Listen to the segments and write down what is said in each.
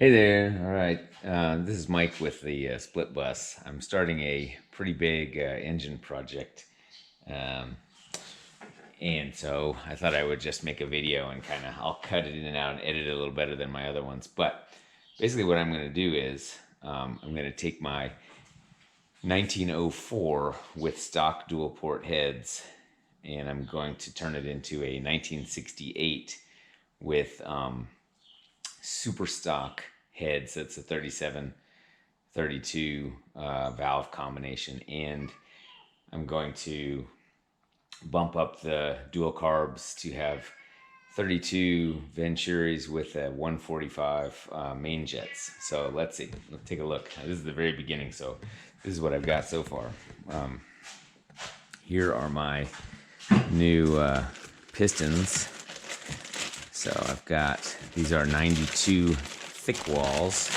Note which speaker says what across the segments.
Speaker 1: Hey there. All right. This is Mike with the Split Bus. I'm starting a pretty big engine project. Um, and so I thought I would just make a video and I'll cut it in and out and edit it a little better than my other ones. But basically, what I'm going to do is I'm going to take my 1904 with stock dual port heads and I'm going to turn it into a 1968 with SuperStock heads. That's a 37 32 valve combination, and I'm going to bump up the dual carbs to have 32 Venturis with a 145 main jets. So let's see, let's take a look. This is the very beginning, so this is what I've got so far. Here are my new Pistons. So I've got, these are 92 thick walls.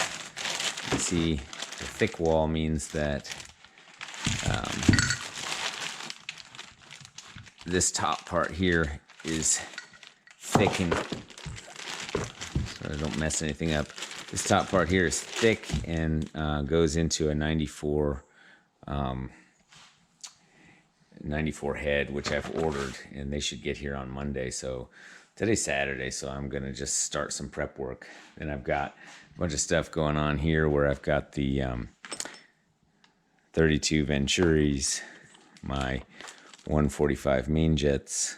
Speaker 1: You see, the thick wall means that this top part here is thick, and so I don't mess anything up. This top part here is thick and goes into a 94 head, which I've ordered, and they should get here on Monday. So today's Saturday, so I'm gonna just start some prep work. And I've got a bunch of stuff going on here where I've got the 32 Venturis, my 145 main jets.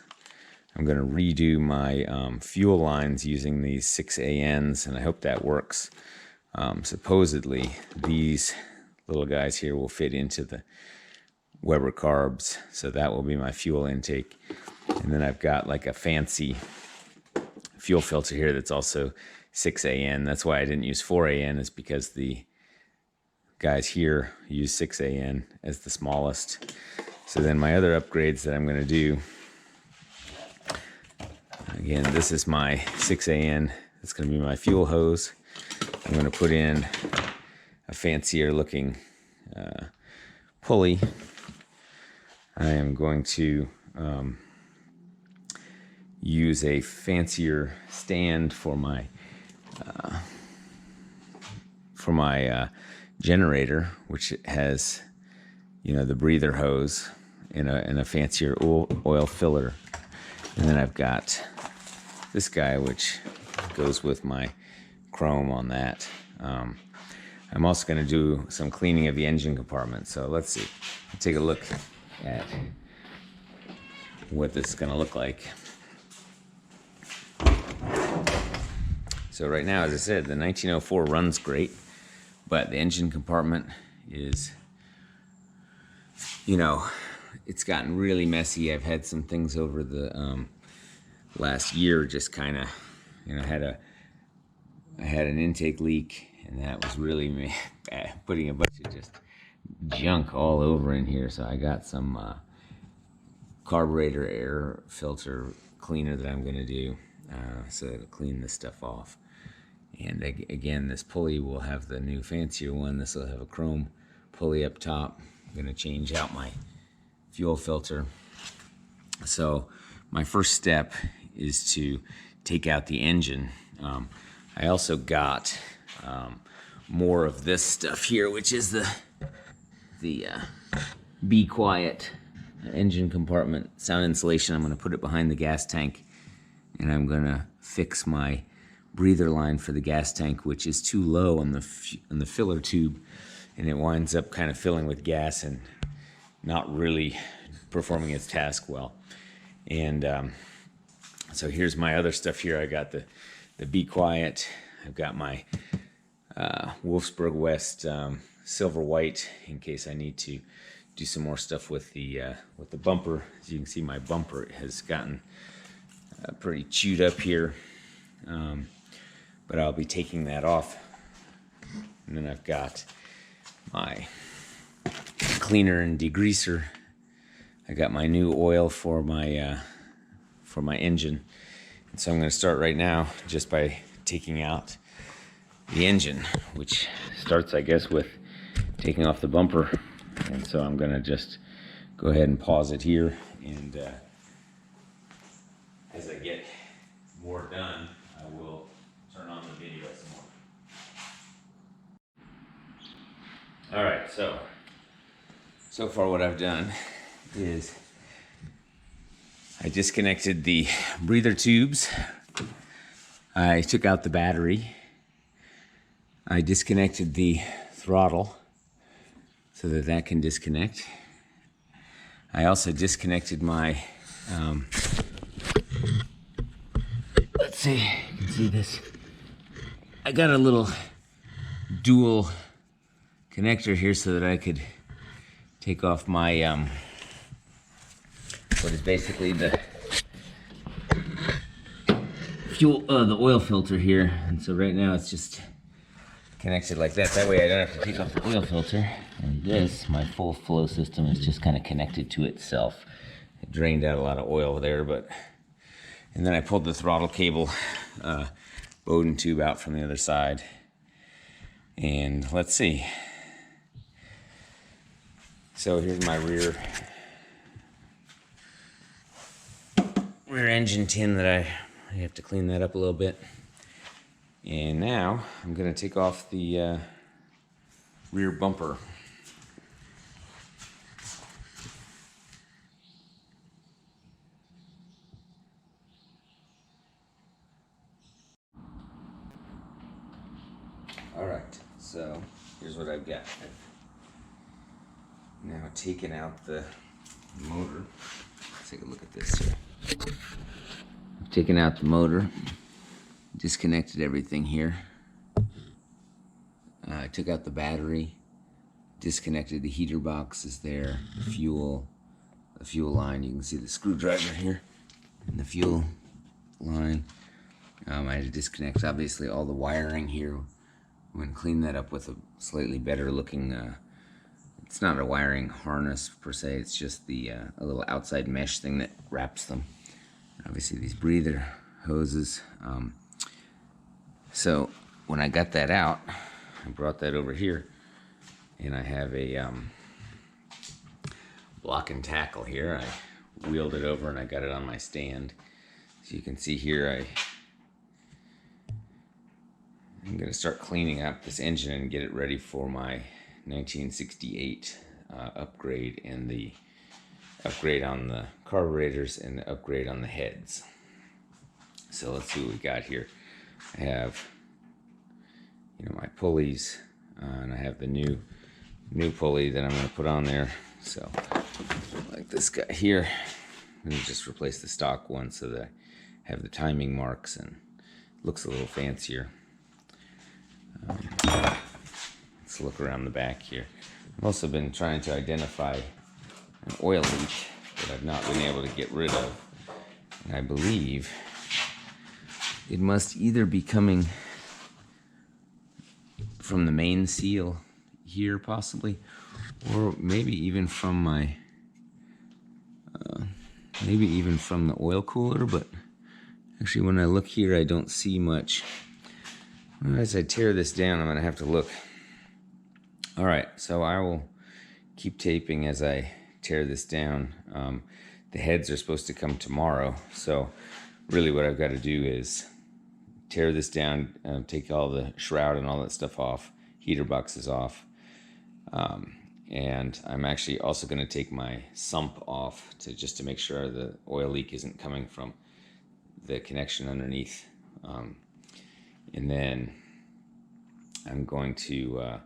Speaker 1: I'm gonna redo my fuel lines using these 6ANs, and I hope that works. Supposedly, these little guys here will fit into the Weber carbs, so that will be my fuel intake. And then I've got like a fancy fuel filter here that's also 6AN. That's why I didn't use 4AN, is because the guys here use 6AN as the smallest. So then my other upgrades that I'm going to do, again, this is my 6AN. It's going to be my fuel hose. I'm going to put in a fancier looking pulley. I am going to use a fancier stand for my generator, which has, the breather hose and a fancier oil filler. And then I've got this guy, which goes with my chrome on that. I'm also going to do some cleaning of the engine compartment. So let's see. Let's take a look at what this is going to look like. So right now, as I said, the 1904 runs great, but the engine compartment is, it's gotten really messy. I've had some things over the last year, just kind of, I had an intake leak, and that was really putting a bunch of just junk all over in here. So I got some carburetor air filter cleaner that I'm going to do, so it'll clean this stuff off. And again, this pulley will have the new fancier one. This will have a chrome pulley up top. I'm going to change out my fuel filter. So my first step is to take out the engine. I also got more of this stuff here, which is the Be Quiet engine compartment sound insulation. I'm going to put it behind the gas tank, and I'm going to fix my breather line for the gas tank, which is too low on the filler tube, and it winds up kind of filling with gas and not really performing its task well. And so here's my other stuff here. I got the Be Quiet. I've got my Wolfsburg West silver white in case I need to do some more stuff with the bumper. As you can see, my bumper has gotten pretty chewed up here, but I'll be taking that off. And then I've got my cleaner and degreaser. I got my new oil for my engine, and so I'm going to start right now just by taking out the engine, which starts, I guess, with taking off the bumper. And so I'm going to just go ahead and pause it here, and as I get more done, I will turn on the video some more. so far what I've done is I disconnected the breather tubes. I took out the battery. I disconnected the throttle so that that can disconnect. I also disconnected my, let's see, you can see this. I got a little dual connector here so that I could take off my, what is basically the fuel, the oil filter here. And so right now it's just connected like that. That way I don't have to take off the oil filter. And this, my full flow system, is just kind of connected to itself. It drained out a lot of oil there, but, and then I pulled the throttle cable, Bowden tube out from the other side. And let's see. So here's my rear engine tin that I have to clean that up a little bit. And now I'm going to take off the rear bumper. All right, so here's what I've got. I've now taken out the motor. Let's take a look at this here. I've taken out the motor, disconnected everything here. I took out the battery, disconnected the heater boxes there, the fuel line. You can see the screwdriver here and the fuel line. I had to disconnect obviously all the wiring here. I'm going to clean that up with a slightly better looking, it's not a wiring harness per se, it's just the a little outside mesh thing that wraps them. Obviously these breather hoses. So when I got that out, I brought that over here, and I have a block and tackle here. I wheeled it over and I got it on my stand. So you can see here I'm going to start cleaning up this engine and get it ready for my 1968 upgrade, and the upgrade on the carburetors and the upgrade on the heads. So let's see what we got here. I have, my pulleys, and I have the new pulley that I'm going to put on there. So like this guy here, I'm going to just replace the stock one so that I have the timing marks and it looks a little fancier. Let's look around the back here. I've also been trying to identify an oil leak that I've not been able to get rid of. And I believe it must either be coming from the main seal here possibly, or maybe even from my, maybe even from the oil cooler, but actually when I look here I don't see much. As I tear this down, I'm going to have to look. All right, so I will keep taping as I tear this down. The heads are supposed to come tomorrow, so really what I've got to do is tear this down, take all the shroud and all that stuff off, heater boxes off, and I'm actually also going to take my sump off just to make sure the oil leak isn't coming from the connection underneath. And then I'm going to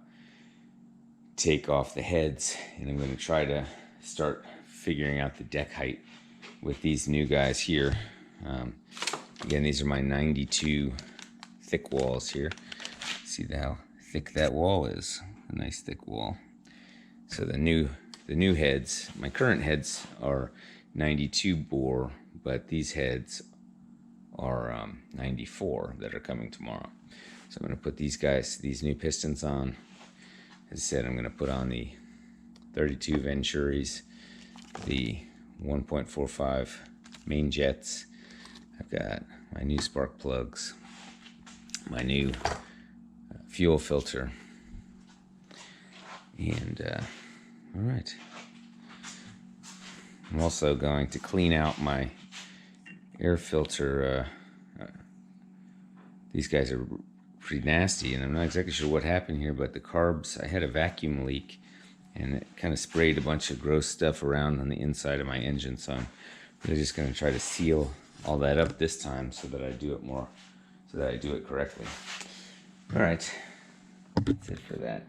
Speaker 1: take off the heads, and I'm going to try to start figuring out the deck height with these new guys here. Again, these are my 92 thick walls here. See how thick that wall is? A nice thick wall. So the new heads, my current heads are 92 bore, but these heads are 94 that are coming tomorrow. So I'm going to put these new Pistons on. As I said, I'm going to put on the 32 Venturis, the 1.45 main jets. I've got my new spark plugs, my new fuel filter, and all right. I'm also going to clean out my air filter. These guys are pretty nasty, and I'm not exactly sure what happened here, but the carbs, I had a vacuum leak and it kind of sprayed a bunch of gross stuff around on the inside of my engine. So I'm really just going to try to seal all that up this time so that I do it correctly. All right, that's it for that.